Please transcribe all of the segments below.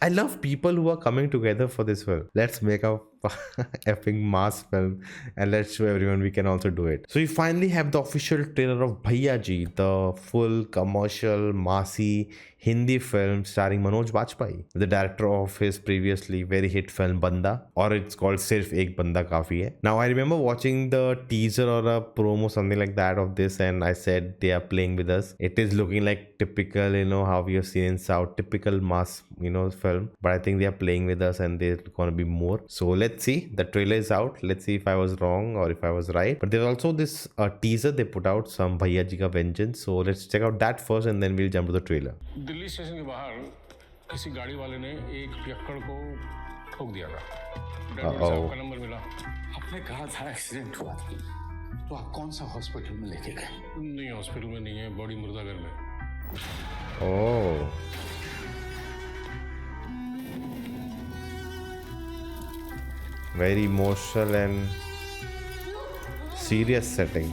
I love people who are coming together for this film. Let's make a effing mass film and let's show everyone we can also do it. So we finally have the official trailer of Bhaiya Ji, the full commercial, massy Hindi film starring Manoj Bajpayee, the director of his previously very hit film Banda, or it's called Sirf Ek Banda Kafi Hai. Now I remember watching the teaser or a promo, something like that of this, and I said they are playing with us. It is looking like typical, how we have seen in South, typical mass, film. But I think they are playing with us and they're gonna be more. So let's see. The trailer is out. Let's see if I was wrong or if I was right. But there's also this teaser they put out, some Bhaiya Ji Ka Vengeance. So let's check out that first and then we'll jump to the trailer. Delhi station के बाहर किसी गाड़ी वाले ने एक पियक्कड़ को ठोक दिया था। ड्राइवर साहब का नंबर मिला। आपने कहा था एक्सीडेंट हुआ तो आप कौन सा हॉस्पिटल में लेके गए? नहीं, हॉस्पिटल में नहीं है, बॉडी मुर्दाघर में। Oh. Very emotional and serious setting.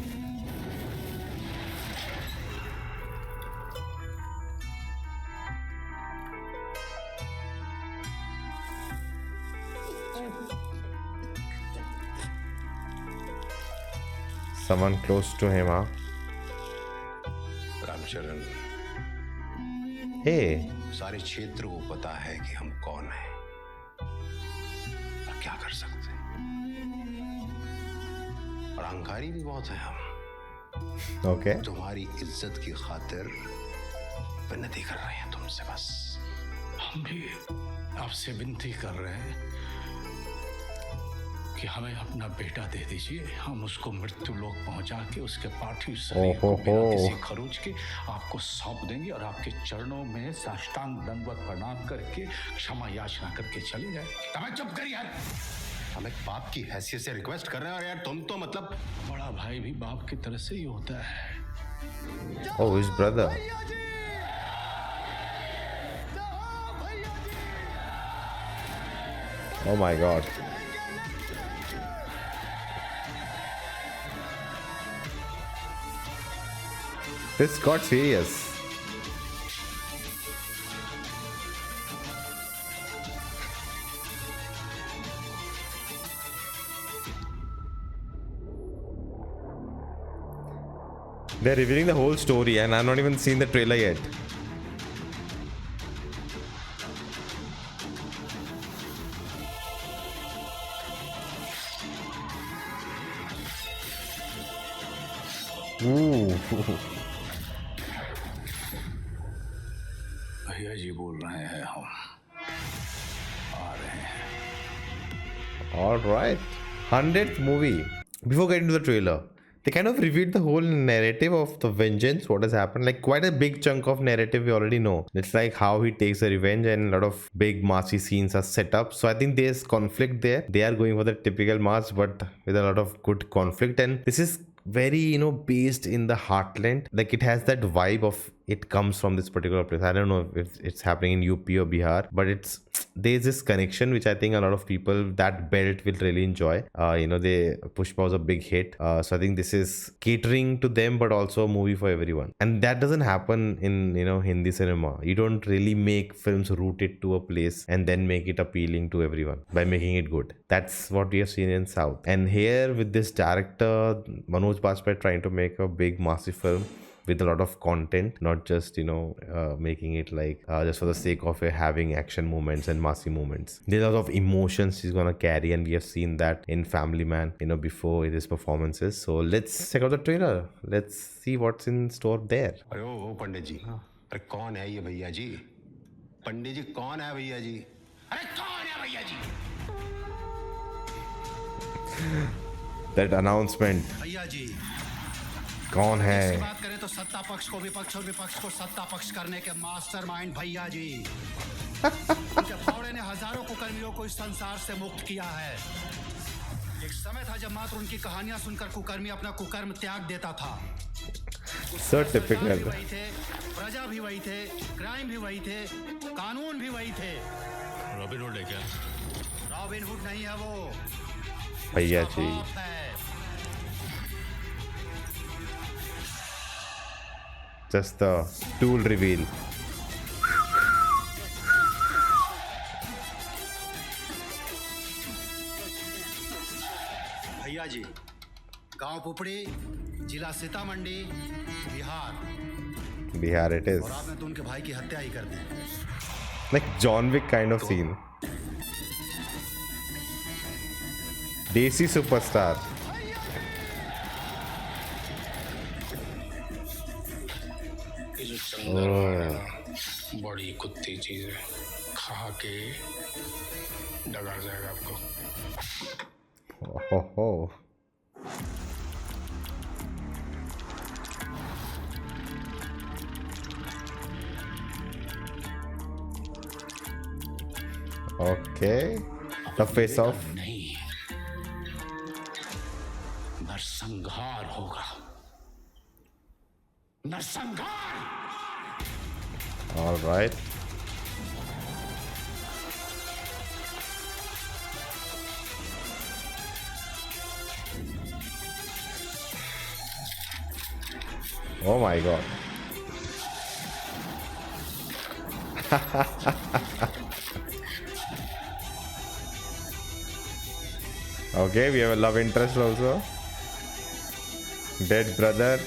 Someone close to him, huh? Ramcharan, Hey. सारे क्षेत्र को पता है कि हम कौन हैं और क्या कर सकते हैं। और अहंकारी भी बहुत हैं हम। Okay. तुम्हारी इज्जत की खातिर विनती कर रहे हैं तुमसे बस। हम भी आपसे विनती कर रहे हैं कि हमें अपना बेटा दे दीजिए। हम उसको मृत्यु लोक पहुंचा के उसके पार्थिव शरीर को बिना किसी खरोच के आपको सौंप देंगे और आपके चरणों में साष्टांग दंडवत प्रणाम करके क्षमा याचना करके चले जाए। हमें चुप कर यार। हम एक बाप की हैसियत से रिक्वेस्ट कर रहे हैं और यार तुम तो मतलब बड़ा भाई भी बाप की तरह से ही होता है। Oh, his brother. Oh my God. This got serious. They're revealing the whole story and I've not even seen the trailer yet. Ooh. भैया जी बोल रहे हैं हम आ रहे हैं। All right. 100th movie. Before getting to the trailer, they kind of revealed the whole narrative of the vengeance, what has happened. Like quite a big chunk of narrative we already know. It's like how he takes the revenge and a lot of big massy scenes are set up. So I think there's conflict there. They are going for the typical mass, but with a lot of good conflict. And this is very based in the heartland. Like it has that vibe of it comes from this particular place. I don't know if it's happening in UP or Bihar, but there's this connection which I think a lot of people, that belt will really enjoy. They Pushpa was a big hit, so I think this is catering to them, but also a movie for everyone. And that doesn't happen in Hindi cinema. You don't really make films rooted to a place and then make it appealing to everyone by making it good. That's what we have seen in South. And here with this director Manoj Bajpayee trying to make a big massive film with a lot of content, not just making it like just for the sake of having action moments and massy moments. There's a lot of emotions he's gonna carry, and we have seen that in Family Man before his performances. So let's check out the trailer. Let's see what's in store there. अरे ओ पंडित जी, अरे कौन है ये भैया जी? पंडित जी कौन है भैया जी? अरे कौन है भैया जी? That announcement. भैया जी कौन है? बात करें तो सत्ता पक्ष को विपक्ष और विपक्ष को सत्ता पक्ष करने के मास्टरमाइंड भैया जी। उनके फावड़े ने हजारों कुकर्मियों को इस संसार से मुक्त किया है। एक समय था जब मात्र उनकी कहानियां सुनकर कुकर्मी अपना कुकर्म त्याग देता था। So typical. वही थे, प्रजा भी वही थे, क्राइम भी वही थे, कानून भी वही थे। रॉबिन हुड है क्या? रॉबिन हुड नहीं है वो, भैया जी। Just the tool reveal. भैया जी, गांव पुपड़ी, जिला Sitamarhi, Bihar. Bihar it is. और आपने तो उनके भाई की हत्या ही कर दी। Like John Wick kind of scene. Desi superstar. ये जो चंदन है ना, बड़ी कुत्ती चीज है, खा के डगा जाएगा आपको। Oh. Okay. The face off. नहीं, नरसंहार होगा, नरसंहार। All right. Oh my god. Okay, we have a love interest also. Dead brother.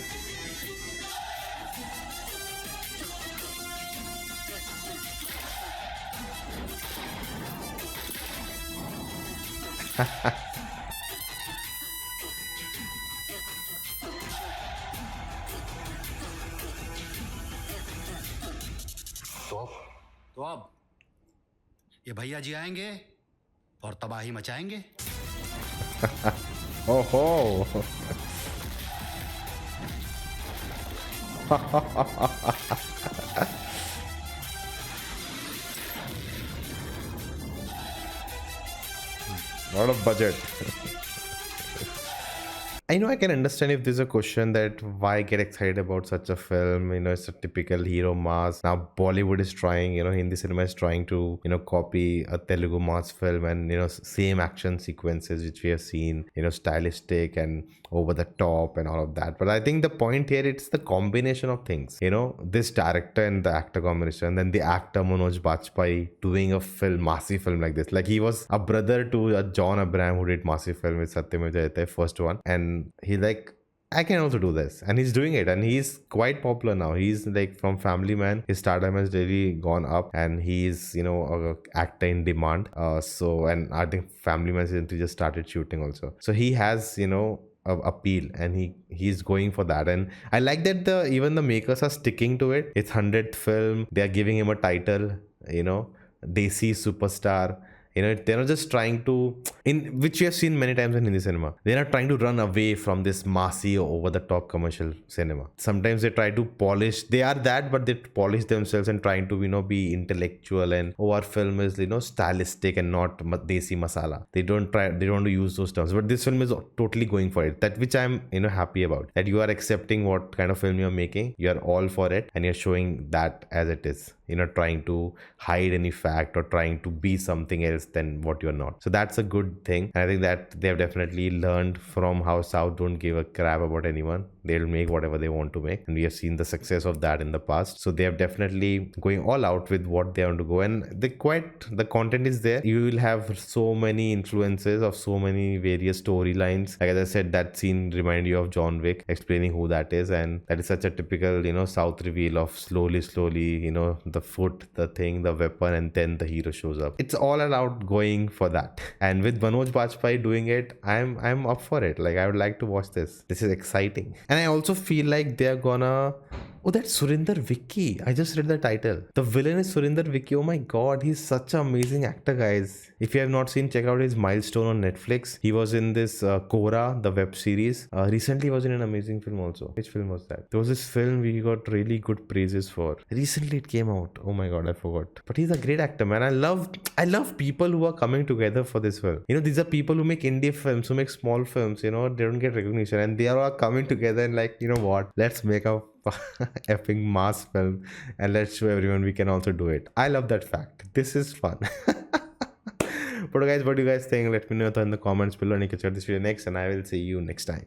तो अब ये भैया जी आएंगे और तबाही मचाएंगे। Oh ho. Lot of budget. I know I can understand if there's a question that why get excited about such a film. It's a typical hero mass. Now Bollywood is trying, Hindi cinema is trying to, copy a Telugu mass film and, same action sequences which we have seen, stylistic and over the top and all of that. But I think the point here, it's the combination of things. This director and the actor combination, and then the actor Manoj Bajpayee doing a film, massive film like this. Like he was a brother to John Abraham who did massive film with Satyam Jayate, first one. And he's like, I can also do this, and he's doing it, and he's quite popular now. He's like from Family Man, his stardom has really gone up, and he's a actor in demand. And I think Family Man season 3 just started shooting also, so he has appeal, and he's going for that. And I like that even the makers are sticking to it. It's 100th film. They are giving him a title, Desi superstar. They're not just trying to, which we have seen many times in Hindi cinema. They're not trying to run away from this massy over-the-top commercial cinema. Sometimes they try to polish. They are that, but they polish themselves and trying to, be intellectual. And our film is, stylistic and not desi masala. They don't want to use those terms. But this film is totally going for it. That which I'm, happy about. That you are accepting what kind of film you're making. You're all for it, and you're showing that as it is. Trying to hide any fact or trying to be something else than what you're not. So that's a good thing. And I think that they have definitely learned from how South don't give a crap about anyone. They'll make whatever they want to make. And we have seen the success of that in the past. So they have definitely going all out with what they want to go. And the content is there. You will have so many influences of so many various storylines. Like as I said, that scene reminded you of John Wick, explaining who that is. And that is such a typical, South reveal of slowly, the foot, the thing, the weapon, and then the hero shows up. It's all about going for that. And with Manoj Bajpayee doing it, I'm up for it. Like I would like to watch this. This is exciting. And I also feel like they're gonna... Oh, that's Surinder Vicky. I just read the title. The villain is Surinder Vicky. Oh my god, he's such an amazing actor, guys. If you have not seen, check out his Milestone on Netflix. He was in this Korra, the web series. Recently, he was in an amazing film also. Which film was that? There was this film we got really good praises for. Recently, it came out. Oh my god, I forgot. But he's a great actor, man. I love people who are coming together for this film. These are people who make indie films, who make small films. They don't get recognition, and they are all coming together and like, what? Let's make a effing mass film and let's show everyone we can also do it. I love that fact. This is fun. But guys, what do you guys think? Let me know in the comments below, and you can check this video next, and I will see you next time.